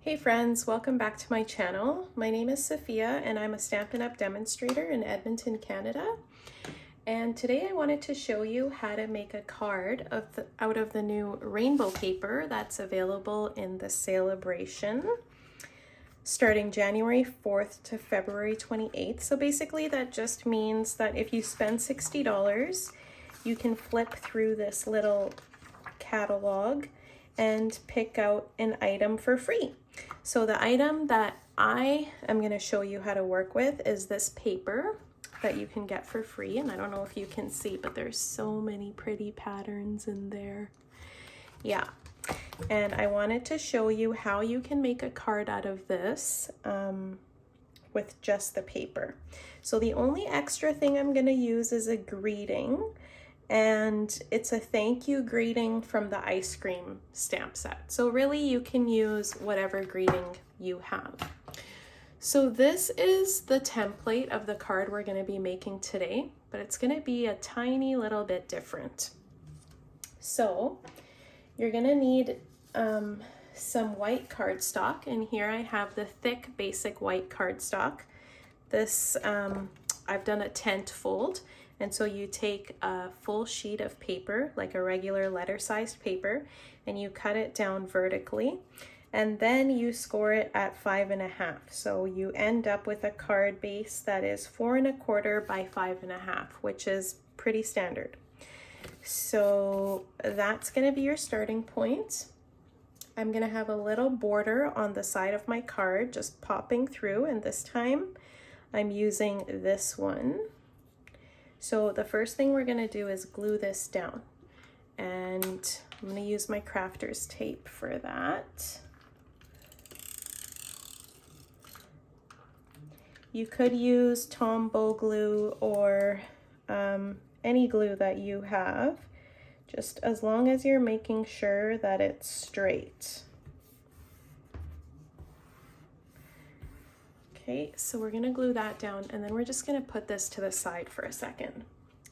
Hey friends, welcome back to my channel. My name is Sophia and I'm a Stampin' Up demonstrator in Edmonton, Canada. And today I wanted to show you how to make a card out of the new rainbow paper that's available in the Celebration starting January 4th to February 28th. So basically that just means that if you spend $60, you can flip through this little catalog and pick out an item for free. So the item that I am going to show you how to work with is this paper that you can get for free. And I don't know if you can see, but there's so many pretty patterns in there. Yeah. And I wanted to show you how you can make a card out of this with just the paper. So the only extra thing I'm going to use is a greeting. And it's a thank you greeting from the ice cream stamp set. So really you can use whatever greeting you have. So this is the template of the card we're going to be making today, but it's going to be a tiny little bit different. So you're going to need some white cardstock, and here I have the thick basic white cardstock. This I've done a tent fold. And so you take a full sheet of paper, like a regular letter-sized paper, and you cut it down vertically, and then you score it at 5.5. So you end up with a card base that is 4.25 by 5.5, which is pretty standard. So that's going to be your starting point. I'm going to have a little border on the side of my card, just popping through, and this time I'm using this one. So the first thing we're going to do is glue this down, and I'm going to use my crafter's tape for that. You could use Tombow glue or any glue that you have, just as long as you're making sure that it's straight. Okay, so we're gonna glue that down, and then we're just gonna put this to the side for a second.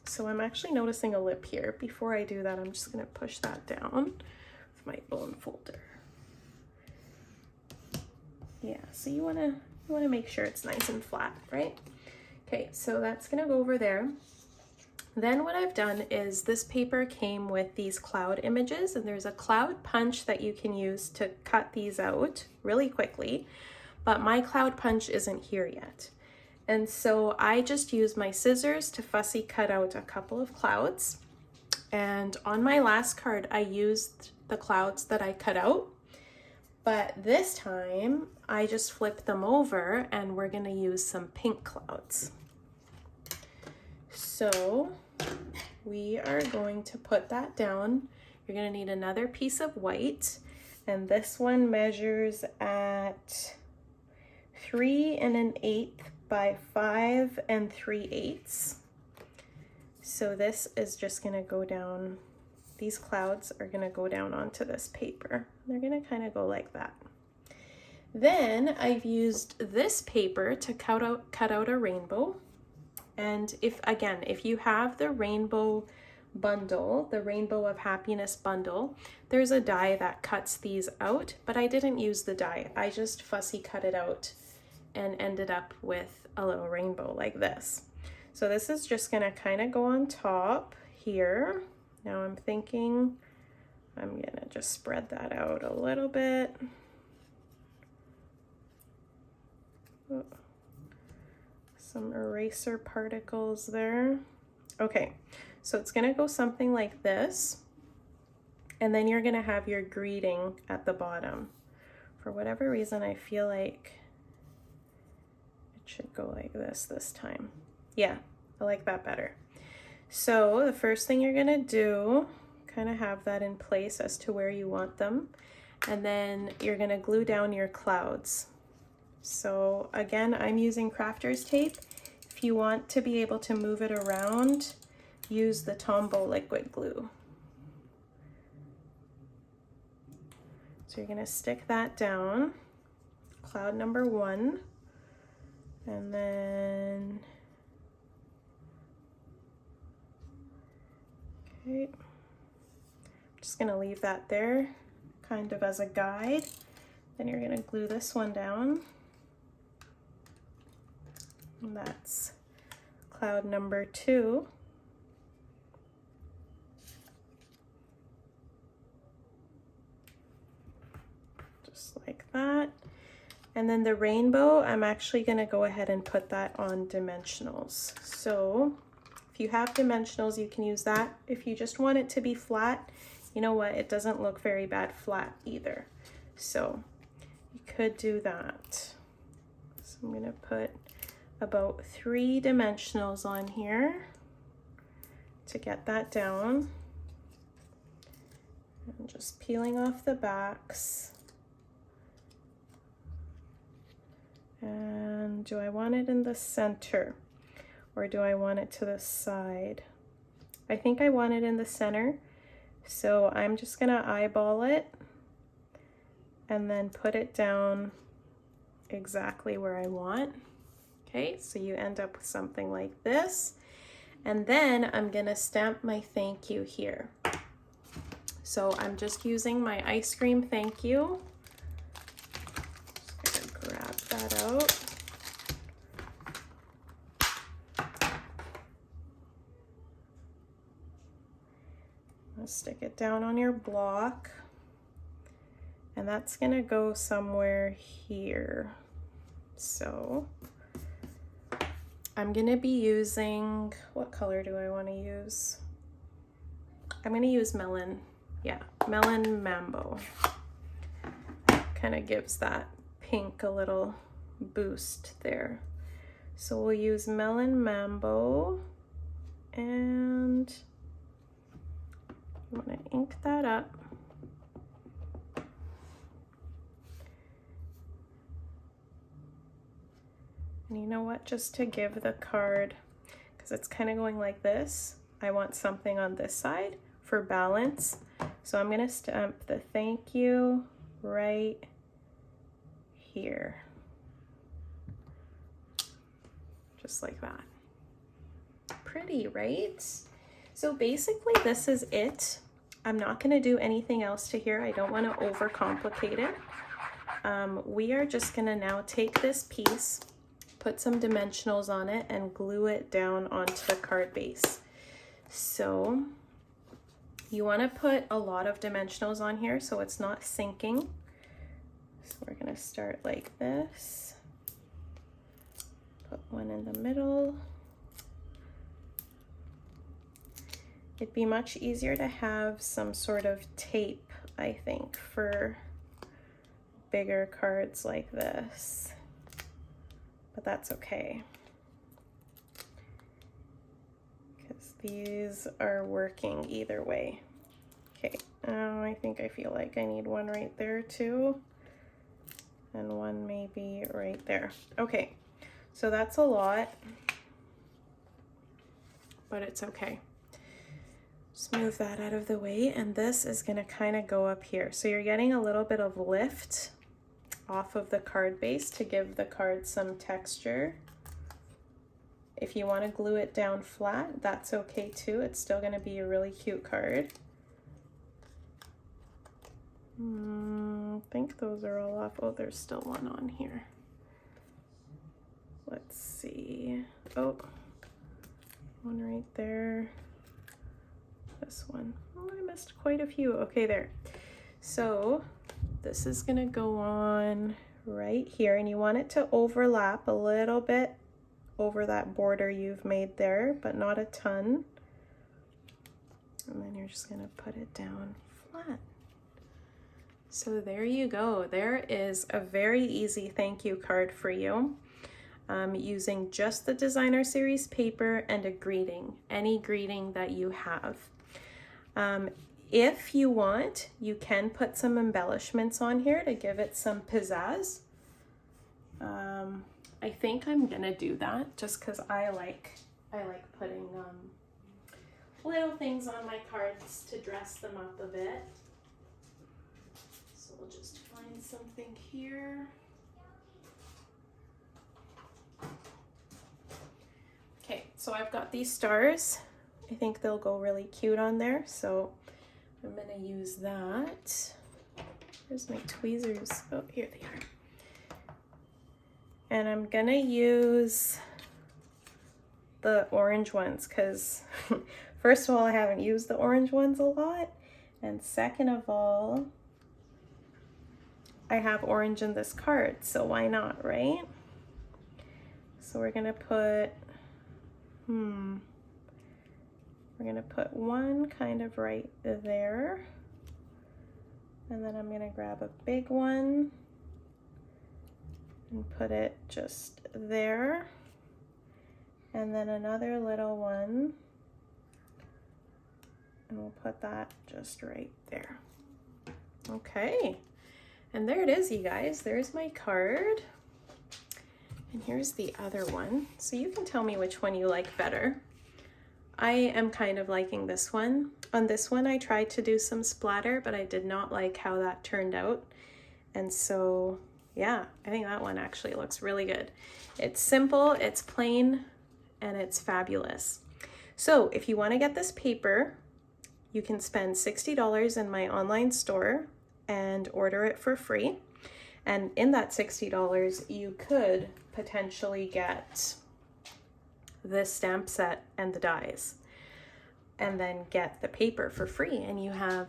So I'm actually noticing a lip here. Before I do that, I'm just gonna push that down with my bone folder. Yeah, so you wanna make sure it's nice and flat, right? Okay, so that's gonna go over there. Then what I've done is this paper came with these cloud images, and there's a cloud punch that you can use to cut these out really quickly. But my cloud punch isn't here yet. And so I just used my scissors to fussy cut out a couple of clouds. And on my last card, I used the clouds that I cut out. But this time, I just flipped them over, and we're gonna use some pink clouds. So we are going to put that down. You're gonna need another piece of white, and this one measures at 3 1/8 by 5 3/8. So this is just gonna go down, these clouds are gonna go down onto this paper. They're gonna kind of go like that. Then I've used this paper to cut out a rainbow. And if you have the rainbow bundle, the Rainbow of Happiness bundle, there's a die that cuts these out, but I didn't use the die. I just fussy cut it out and ended up with a little rainbow like this. So this is just gonna kind of go on top here. Now I'm thinking I'm gonna just spread that out a little bit. Oh, some eraser particles there. Okay, so it's gonna go something like this, and then you're gonna have your greeting at the bottom. For whatever reason, I feel like should go like this time. Yeah, I like that better. So the first thing you're gonna do, kind of have that in place as to where you want them, and then you're gonna glue down your clouds. So again, I'm using crafter's tape. If you want to be able to move it around, use the Tombow liquid glue. So you're gonna stick that down, cloud number 1. And then, okay, I'm just gonna leave that there kind of as a guide. Then you're gonna glue this one down. And that's cloud number 2. Just like that. And then the rainbow, I'm actually gonna go ahead and put that on dimensionals. So if you have dimensionals, you can use that. If you just want it to be flat, you know what, it doesn't look very bad flat either. So you could do that. So I'm gonna put about 3 dimensionals on here to get that down. And just peeling off the backs. And do I want it in the center or do I want it to the side? I think I want it in the center. So I'm just gonna eyeball it and then put it down exactly where I want. Okay, so you end up with something like this. And then I'm gonna stamp my thank you here. So I'm just using my ice cream thank you. Just gonna grab that out. Stick it down on your block, and that's gonna go somewhere here. So I'm gonna be using, what color do I want to use? I'm gonna use melon. Yeah, melon mambo. Kind of gives that pink a little boost there. So we'll use melon mambo, and I'm gonna ink that up. And you know what, just to give the card, because it's kind of going like this, I want something on this side for balance. So I'm gonna stamp the thank you right here. Just like that. Pretty, right? So basically this is it. I'm not gonna do anything else to here. I don't wanna overcomplicate it. We are just gonna now take this piece, put some dimensionals on it, and glue it down onto the card base. So you wanna put a lot of dimensionals on here so it's not sinking. So we're gonna start like this. Put one in the middle. It'd be much easier to have some sort of tape, I think, for bigger cards like this, but that's okay, because these are working either way. Okay, I think I feel like I need one right there too, and one maybe right there. Okay, so that's a lot, but it's okay. Just move that out of the way, and this is gonna kind of go up here. So you're getting a little bit of lift off of the card base to give the card some texture. If you want to glue it down flat, that's okay too. It's still gonna be a really cute card. I think those are all off. Oh, there's still one on here. Let's see. Oh, one right there. This one. Oh, I missed quite a few. Okay, there. So this is gonna go on right here, and you want it to overlap a little bit over that border you've made there, but not a ton. And then you're just gonna put it down flat. So there you go. There is a very easy thank you card for you. Using just the designer series paper and a greeting, any greeting that you have. If you want, you can put some embellishments on here to give it some pizzazz. I think I'm gonna do that just because I like putting little things on my cards to dress them up a bit. So we'll just find something here. Okay, so I've got these stars. I think they'll go really cute on there, so I'm gonna use that. Where's my tweezers? Oh, here they are. And I'm gonna use the orange ones because first of all, I haven't used the orange ones a lot. And second of all, I have orange in this card, so why not, right? So we're gonna put, we're gonna put one kind of right there. And then I'm gonna grab a big one and put it just there. And then another little one, and we'll put that just right there. Okay, and there it is, you guys. There's my card. And here's the other one. So you can tell me which one you like better. I am kind of liking this one. On this one, I tried to do some splatter, but I did not like how that turned out. And so, yeah, I think that one actually looks really good. It's simple, it's plain, and it's fabulous. So if you want to get this paper, you can spend $60 in my online store and order it for free. And in that $60, you could potentially get this stamp set and the dies, and then get the paper for free, and you have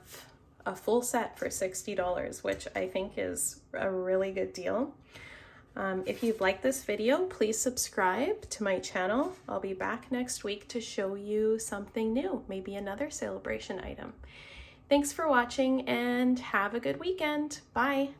a full set for $60, which I think is a really good deal. If you've liked this video, please subscribe to my channel. I'll be back next week to show you something new, maybe another celebration item. Thanks for watching and have a good weekend. Bye.